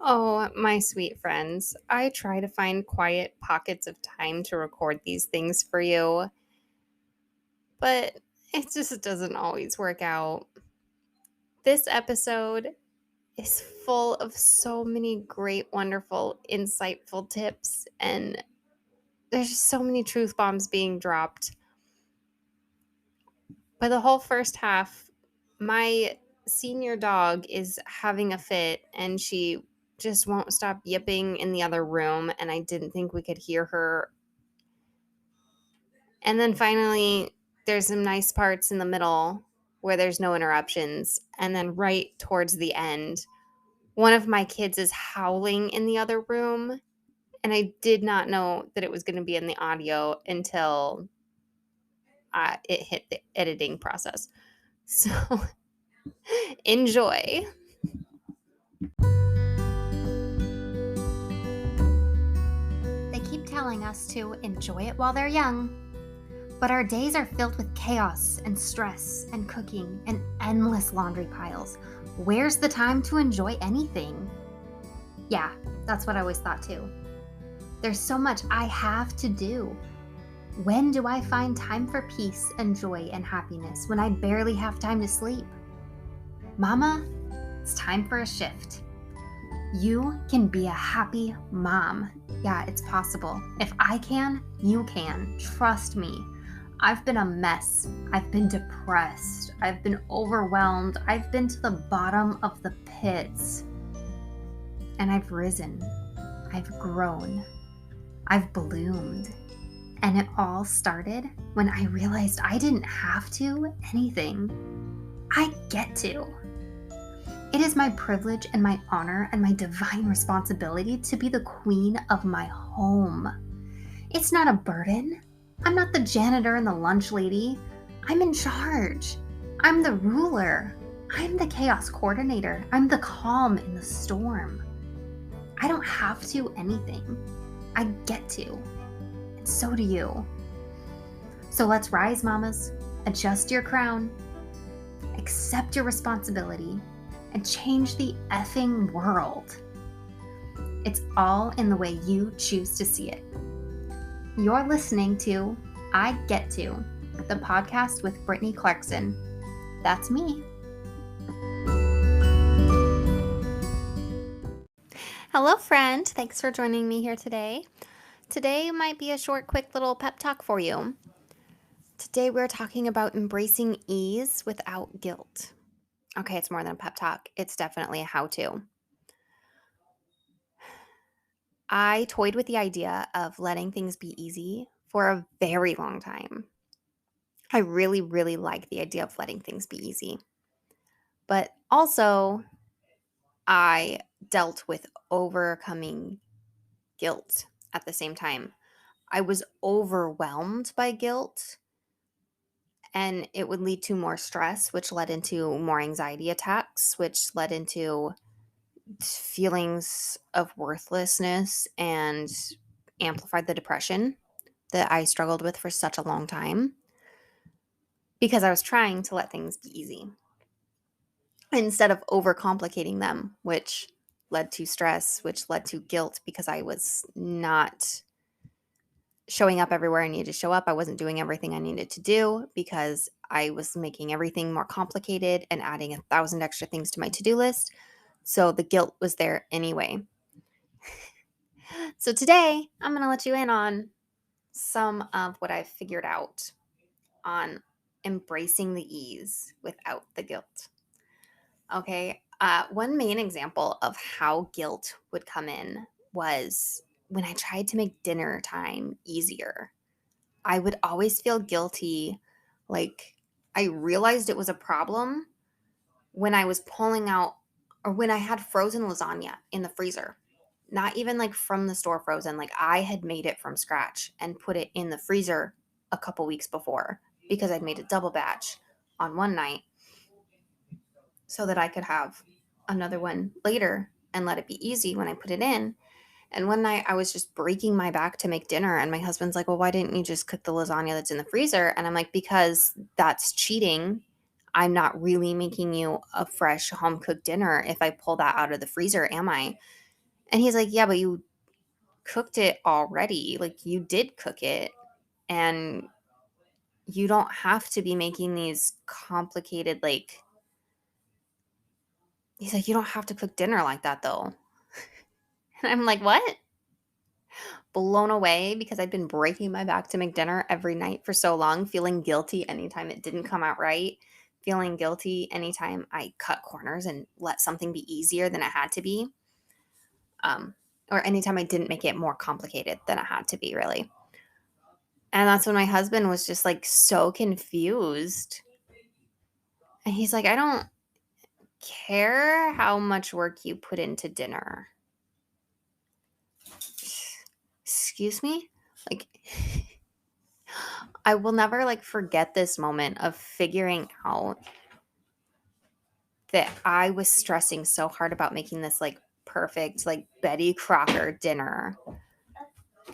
Oh, my sweet friends. I try to find quiet pockets of time to record these things for you, but it just doesn't always work out. This episode is full of so many great, wonderful, insightful tips, and there's just so many truth bombs being dropped. By the whole first half, my senior dog is having a fit and she just won't stop yipping in the other room, and I didn't think we could hear her. And then finally, there's some nice parts in the middle where there's no interruptions. And then right towards the end, one of my kids is howling in the other room. And I did not know that it was going to be in the audio until it hit the editing process. So enjoy. They keep telling us to enjoy it while they're young. But our days are filled with chaos and stress and cooking and endless laundry piles. Where's the time to enjoy anything? Yeah, that's what I always thought too. There's so much I have to do. When do I find time for peace and joy and happiness when I barely have time to sleep? Mama, it's time for a shift. You can be a happy mom. Yeah, it's possible. If I can, you can. Trust me. I've been a mess. I've been depressed. I've been overwhelmed. I've been to the bottom of the pits. And I've risen. I've grown. I've bloomed. And it all started when I realized I didn't have to anything. I get to. It is my privilege and my honor and my divine responsibility to be the queen of my home. It's not a burden. I'm not the janitor and the lunch lady. I'm in charge. I'm the ruler. I'm the chaos coordinator. I'm the calm in the storm. I don't have to anything. I get to. And so do you. So let's rise, mamas. Adjust your crown. Accept your responsibility. And change the effing world. It's all in the way you choose to see it. You're listening to I Get To, the podcast with Brittany Clarkson. That's me. Hello, friend. Thanks for joining me here today. Today might be a short, quick little pep talk for you. Today we're talking about embracing ease without guilt. Okay, it's more than a pep talk. It's definitely a how-to. I toyed with the idea of letting things be easy for a very long time. I really, really like the idea of letting things be easy. But also, I dealt with overcoming guilt at the same time. I was overwhelmed by guilt, and it would lead to more stress, which led into more anxiety attacks, which led into feelings of worthlessness and amplified the depression that I struggled with for such a long time because I was trying to let things be easy instead of overcomplicating them, which led to stress, which led to guilt because I was not showing up everywhere I needed to show up. I wasn't doing everything I needed to do because I was making everything more complicated and adding 1,000 extra things to my to-do list. So the guilt was there anyway. So today, I'm going to let you in on some of what I've figured out on embracing the ease without the guilt. Okay, one main example of how guilt would come in was when I tried to make dinner time easier. I would always feel guilty, like I realized it was a problem when I was pulling out or when I had frozen lasagna in the freezer. Not even like from the store frozen, like I had made it from scratch and put it in the freezer a couple weeks before because I'd made a double batch on one night so that I could have another one later and let it be easy when I put it in. And one night I was just breaking my back to make dinner, and my husband's like, well, why didn't you just cook the lasagna that's in the freezer? And I'm like, because that's cheating. I'm not really making you a fresh home cooked dinner if I pull that out of the freezer, am I? And he's like, "Yeah, but you cooked it already. Like, you did cook it, and you don't have to be making these complicated, like," he's like, "You don't have to cook dinner like that, though." And I'm like, "What?" Blown away because I'd been breaking my back to make dinner every night for so long, feeling guilty anytime it didn't come out right, feeling guilty anytime I cut corners and let something be easier than it had to be, um, or anytime I didn't make it more complicated than it had to be, really. And that's when my husband was just like so confused. And he's like, "I don't care how much work you put into dinner." Excuse me? Like, I will never like forget this moment of figuring out that I was stressing so hard about making this like perfect, like Betty Crocker dinner.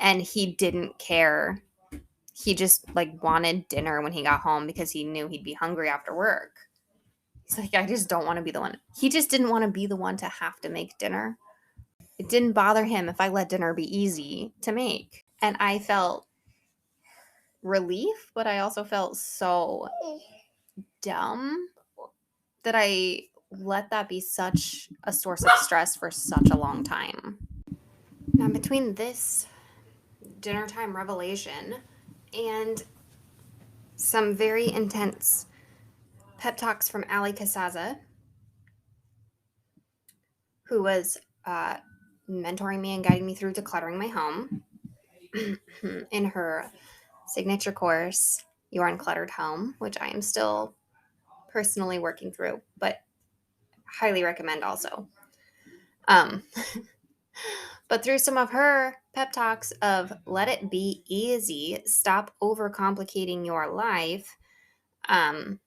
And he didn't care. He just like wanted dinner when he got home because he knew he'd be hungry after work. He's like, "I just don't want to be the one." He just didn't want to be the one to have to make dinner. It didn't bother him if I let dinner be easy to make. And I felt relief, but I also felt so dumb that I let that be such a source of stress for such a long time. Now, between this dinner time revelation and some very intense pep talks from Ali Casaza, who was uh, mentoring me and guiding me through decluttering my home in her signature course, Your Uncluttered Home, which I am still personally working through, but highly recommend also. Um, but through some of her pep talks of let it be easy, stop overcomplicating your life, um,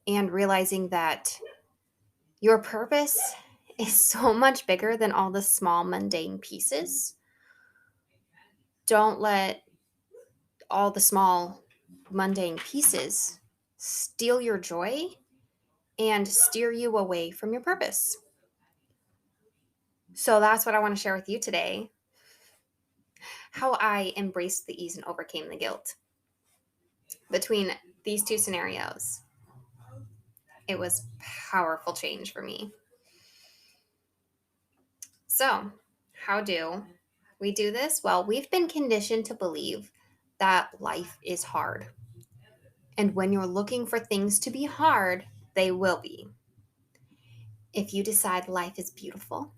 and realizing that your purpose is so much bigger than all the small mundane pieces. Don't let all the small mundane pieces steal your joy and steer you away from your purpose. So that's what I want to share with you today, how I embraced the ease and overcame the guilt. Between these two scenarios, it was powerful change for me. So, how do we do this? Well, we've been conditioned to believe that life is hard. And when you're looking for things to be hard, they will be. If you decide life is beautiful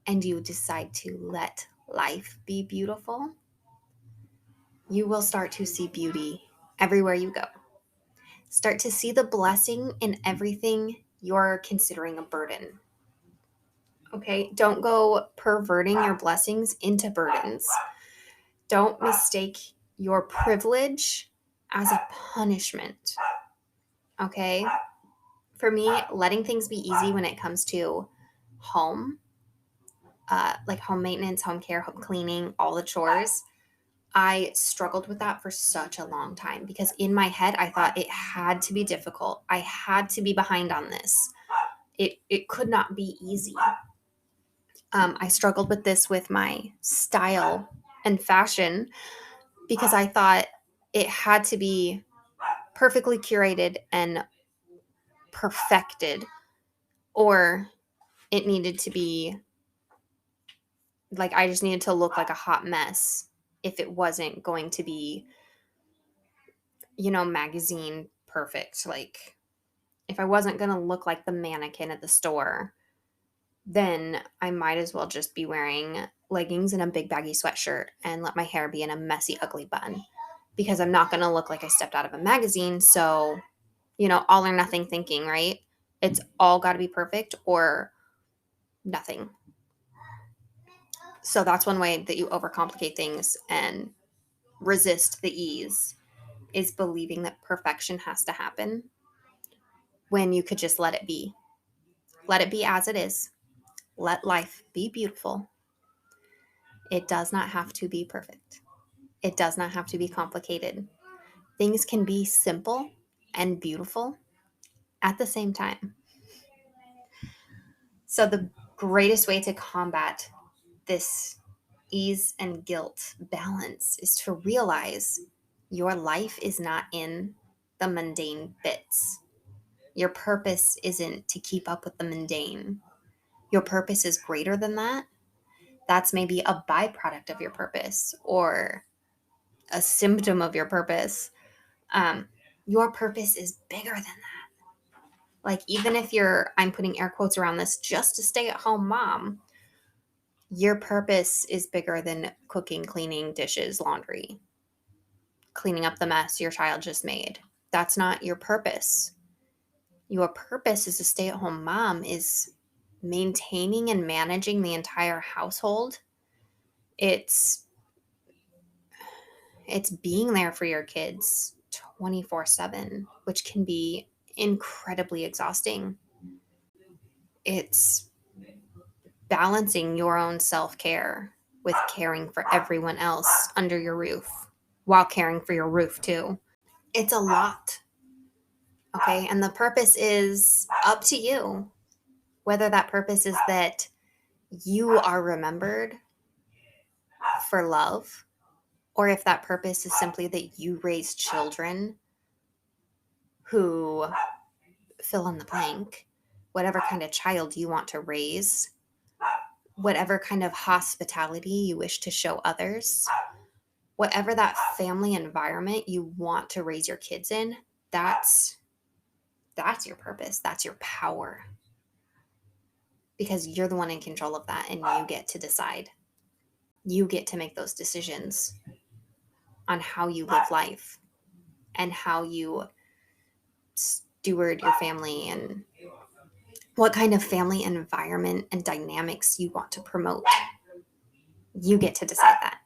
and you decide to let life be beautiful, you will start to see beauty everywhere you go. Start to see the blessing in everything you're considering a burden. Okay? Don't go perverting your blessings into burdens. Don't mistake your privilege as a punishment. Okay? For me, letting things be easy when it comes to home, like home maintenance, home care, home cleaning, all the chores, I struggled with that for such a long time because in my head, I thought it had to be difficult. I had to be behind on this. It could not be easy. I struggled with this with my style and fashion because I thought it had to be perfectly curated and perfected, or it needed to be like I just needed to look like a hot mess if it wasn't going to be, magazine perfect. Like if I wasn't going to look like the mannequin at the store, then I might as well just be wearing leggings and a big baggy sweatshirt and let my hair be in a messy, ugly bun because I'm not going to look like I stepped out of a magazine. So, all or nothing thinking, right? It's all got to be perfect or nothing. So that's one way that you overcomplicate things and resist the ease is believing that perfection has to happen when you could just let it be. Let it be as it is. Let life be beautiful. It does not have to be perfect. It does not have to be complicated. Things can be simple and beautiful at the same time. So, the greatest way to combat this ease and guilt balance is to realize your life is not in the mundane bits. Your purpose isn't to keep up with the mundane. Your purpose is greater than that. That's maybe a byproduct of your purpose or a symptom of your purpose. Um, your purpose is bigger than that. Like, even if you're, I'm putting air quotes around this, just a stay at home mom, your purpose is bigger than cooking, cleaning, dishes, laundry, cleaning up the mess your child just made. That's not your purpose. Your purpose as a stay at home mom is maintaining and managing the entire household. It's it's being there for your kids 24/7, which can be incredibly exhausting. It's balancing your own self-care with caring for everyone else under your roof while caring for your roof too. It's a lot. Okay? And the purpose is up to you. Whether that purpose is that you are remembered for love, or if that purpose is simply that you raise children who fill in the blank, whatever kind of child you want to raise, whatever kind of hospitality you wish to show others, whatever that family environment you want to raise your kids in, that's your purpose, that's your power, because you're the one in control of that and you get to decide. You get to make those decisions on how you live life and how you steward your family and what kind of family environment and dynamics you want to promote. You get to decide that.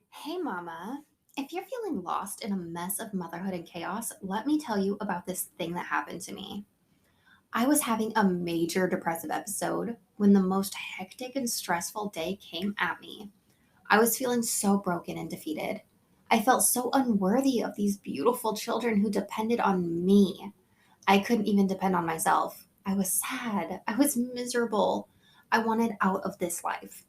Hey, mama. If you're feeling lost in a mess of motherhood and chaos, let me tell you about this thing that happened to me. I was having a major depressive episode when the most hectic and stressful day came at me. I was feeling so broken and defeated. I felt so unworthy of these beautiful children who depended on me. I couldn't even depend on myself. I was sad. I was miserable. I wanted out of this life.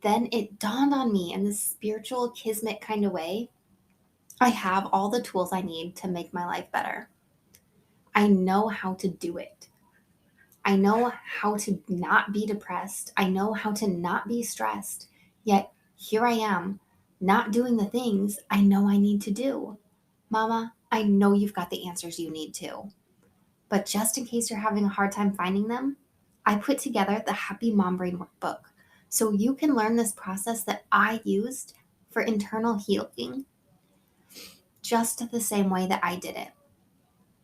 Then it dawned on me in this spiritual, kismet kind of way. I have all the tools I need to make my life better. I know how to do it. I know how to not be depressed. I know how to not be stressed. Yet here I am, not doing the things I know I need to do. Mama, I know you've got the answers you need to. But just in case you're having a hard time finding them, I put together the Happy Mom Brain Workbook so you can learn this process that I used for internal healing just the same way that I did it.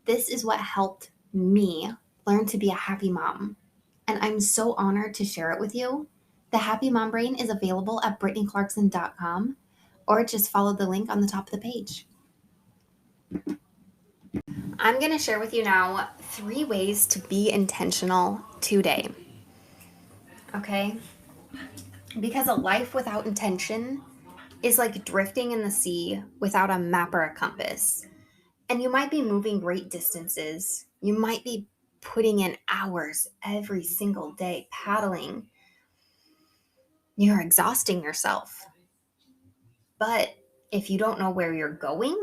This is what helped me learn to be a happy mom. And I'm so honored to share it with you. The Happy Mom Brain is available at BrittanyClarkson.com or just follow the link on the top of the page. I'm going to share with you now 3 ways to be intentional today. Okay? Because a life without intention is like drifting in the sea without a map or a compass. And you might be moving great distances. You might be putting in hours every single day paddling. You're exhausting yourself. But if you don't know where you're going,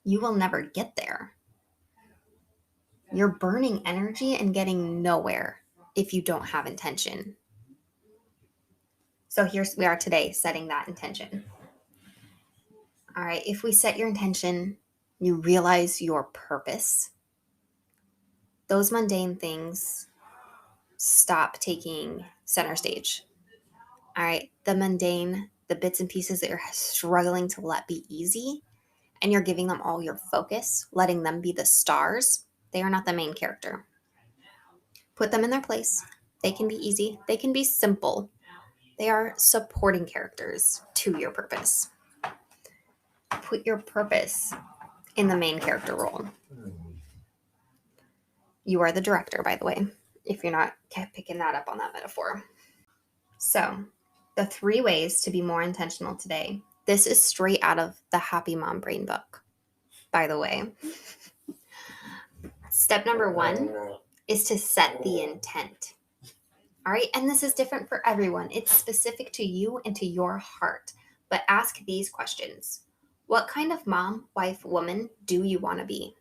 you will never get there. You're burning energy and getting nowhere if you don't have intention. So here we are today, setting that intention. All right, if we set your intention, you realize your purpose, those mundane things stop taking center stage. All right, the mundane, the bits and pieces that you're struggling to let be easy, and you're giving them all your focus, letting them be the stars, they are not the main character. Put them in their place. They can be easy, they can be simple. They are supporting characters to your purpose. Put your purpose in the main character role. You are the director, by the way, if you're not kept picking that up on that metaphor. So, the 3 ways to be more intentional today. This is straight out of the Happy Mom Brain book, by the way. Step number 1 is to set the intent. All right. And this is different for everyone, it's specific to you and to your heart. But ask these questions: what kind of mom, wife, woman do you want to be?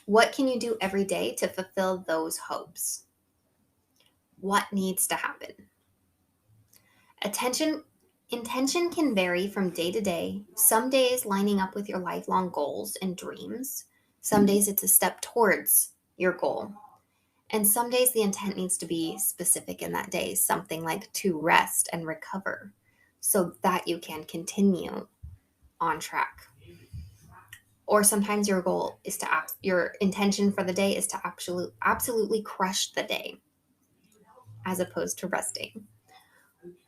What can you do every day to fulfill those hopes? What needs to happen? Attention Intention can vary from day to day. Some days lining up with your lifelong goals and dreams. Some days it's a step towards your goal. And some days the intent needs to be specific in that day, something like to rest and recover so that you can continue on track. Or sometimes your goal is to your intention for the day is to absolutely crush the day as opposed to resting.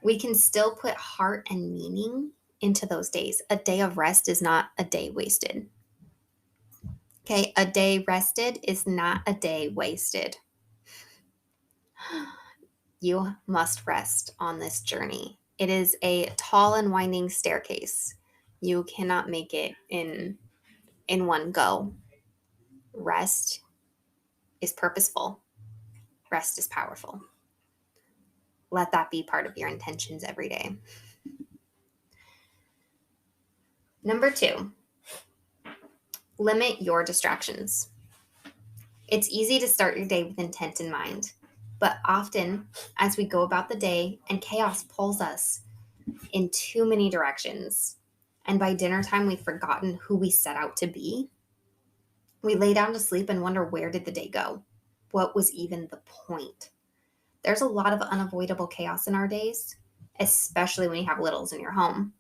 We can still put heart and meaning into those days. A day of rest is not a day wasted. Okay, a day rested is not a day wasted. You must rest on this journey. It is a tall and winding staircase. You cannot make it in one go. Rest is purposeful. Rest is powerful. Let that be part of your intentions every day. Number 2, limit your distractions. It's easy to start your day with intent in mind, but often as we go about the day and chaos pulls us in too many directions, and by dinner time we've forgotten who we set out to be, we lay down to sleep and wonder, where did the day go? What was even the point? There's a lot of unavoidable chaos in our days, especially when you have littles in your home.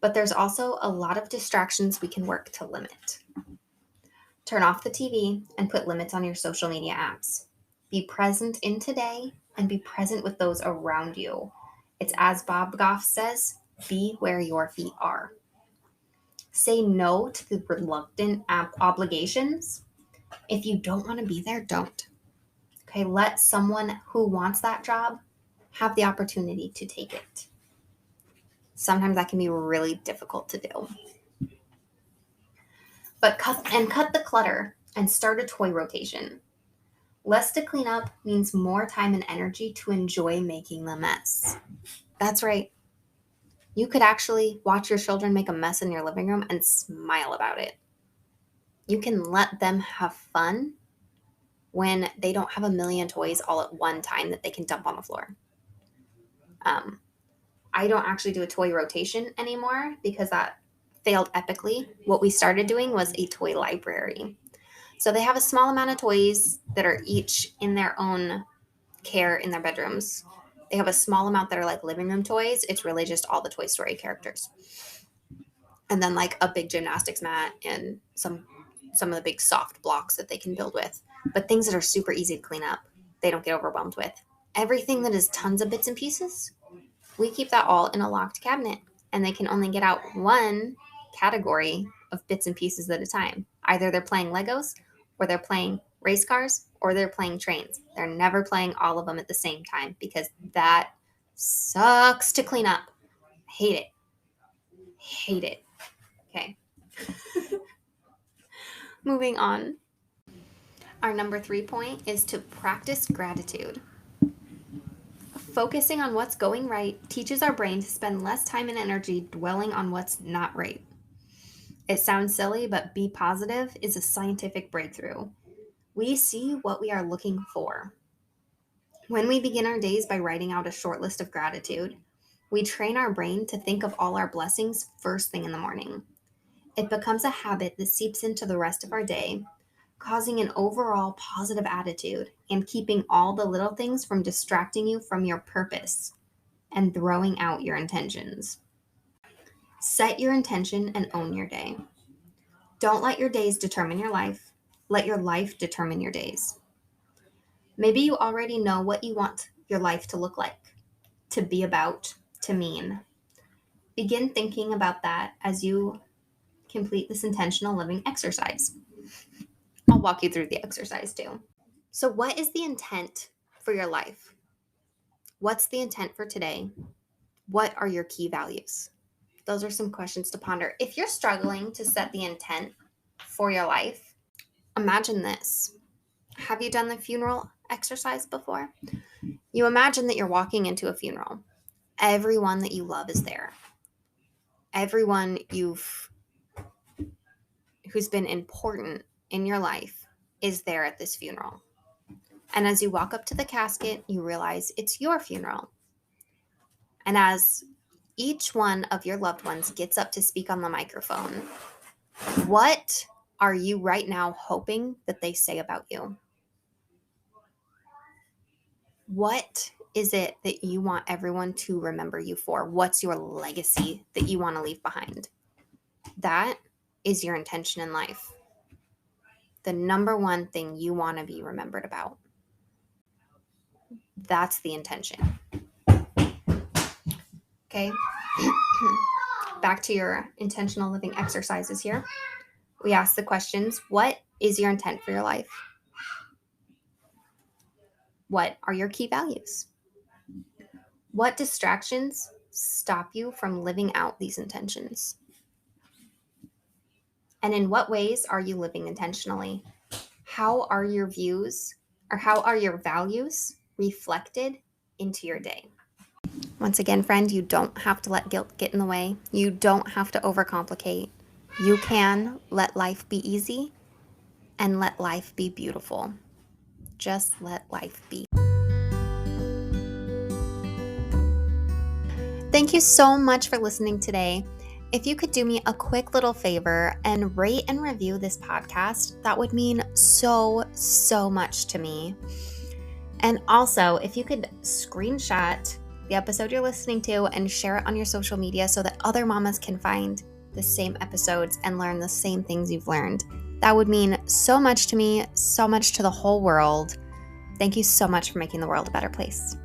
But there's also a lot of distractions we can work to limit. Turn off the TV and put limits on your social media apps. Be present in today and be present with those around you. It's as Bob Goff says, be where your feet are. Say no to the reluctant obligations. If you don't want to be there, don't. Okay, let someone who wants that job have the opportunity to take it. Sometimes that can be really difficult to do. But cut the clutter and start a toy rotation. Less to clean up means more time and energy to enjoy making the mess. That's right. You could actually watch your children make a mess in your living room and smile about it. You can let them have fun when they don't have a million toys all at one time that they can dump on the floor. Um, I don't actually do a toy rotation anymore because that failed epically. What we started doing was a toy library. So they have a small amount of toys that are each in their own care in their bedrooms. They have a small amount that are like living room toys. It's really just all the Toy Story characters. And then like a big gymnastics mat and some of the big soft blocks that they can build with. But things that are super easy to clean up, they don't get overwhelmed with. Everything that is tons of bits and pieces, we keep that all in a locked cabinet, and they can only get out one category of bits and pieces at a time. Either they're playing Legos, or they're playing race cars, or they're playing trains. They're never playing all of them at the same time because that sucks to clean up. Hate it. Hate it. Okay. Moving on. Our number 3 point is to practice gratitude. Focusing on what's going right teaches our brain to spend less time and energy dwelling on what's not right. It sounds silly, but be positive is a scientific breakthrough. We see what we are looking for. When we begin our days by writing out a short list of gratitude, we train our brain to think of all our blessings first thing in the morning. It becomes a habit that seeps into the rest of our day, causing an overall positive attitude and keeping all the little things from distracting you from your purpose and throwing out your intentions. Set your intention and own your day. Don't let your days determine your life. Let your life determine your days. Maybe you already know what you want your life to look like, to be about, to mean. Begin thinking about that as you complete this intentional living exercise. I'll walk you through the exercise too. So, what is the intent for your life? What's the intent for today? What are your key values? Those are some questions to ponder. If you're struggling to set the intent for your life, imagine this. Have you done the funeral exercise before? You imagine that you're walking into a funeral. Everyone that you love is there. Everyone who's been important in your life is there at this funeral. And as you walk up to the casket, you realize it's your funeral. And as each one of your loved ones gets up to speak on the microphone, what are you right now hoping that they say about you? What is it that you want everyone to remember you for? What's your legacy that you want to leave behind? That is your intention in life. The number one thing you want to be remembered about. That's the intention. Okay. Back to your intentional living exercises here. We ask the questions: what is your intent for your life? What are your key values? What distractions stop you from living out these intentions? And in what ways are you living intentionally? How are your views or how are your values reflected into your day? Once again, friend, you don't have to let guilt get in the way. You don't have to overcomplicate. You can let life be easy and let life be beautiful. Just let life be. Thank you so much for listening today. If you could do me a quick little favor and rate and review this podcast, that would mean so, so much to me. And also, if you could screenshot the episode you're listening to and share it on your social media so that other mamas can find the same episodes and learn the same things you've learned, that would mean so much to me, so much to the whole world. Thank you so much for making the world a better place.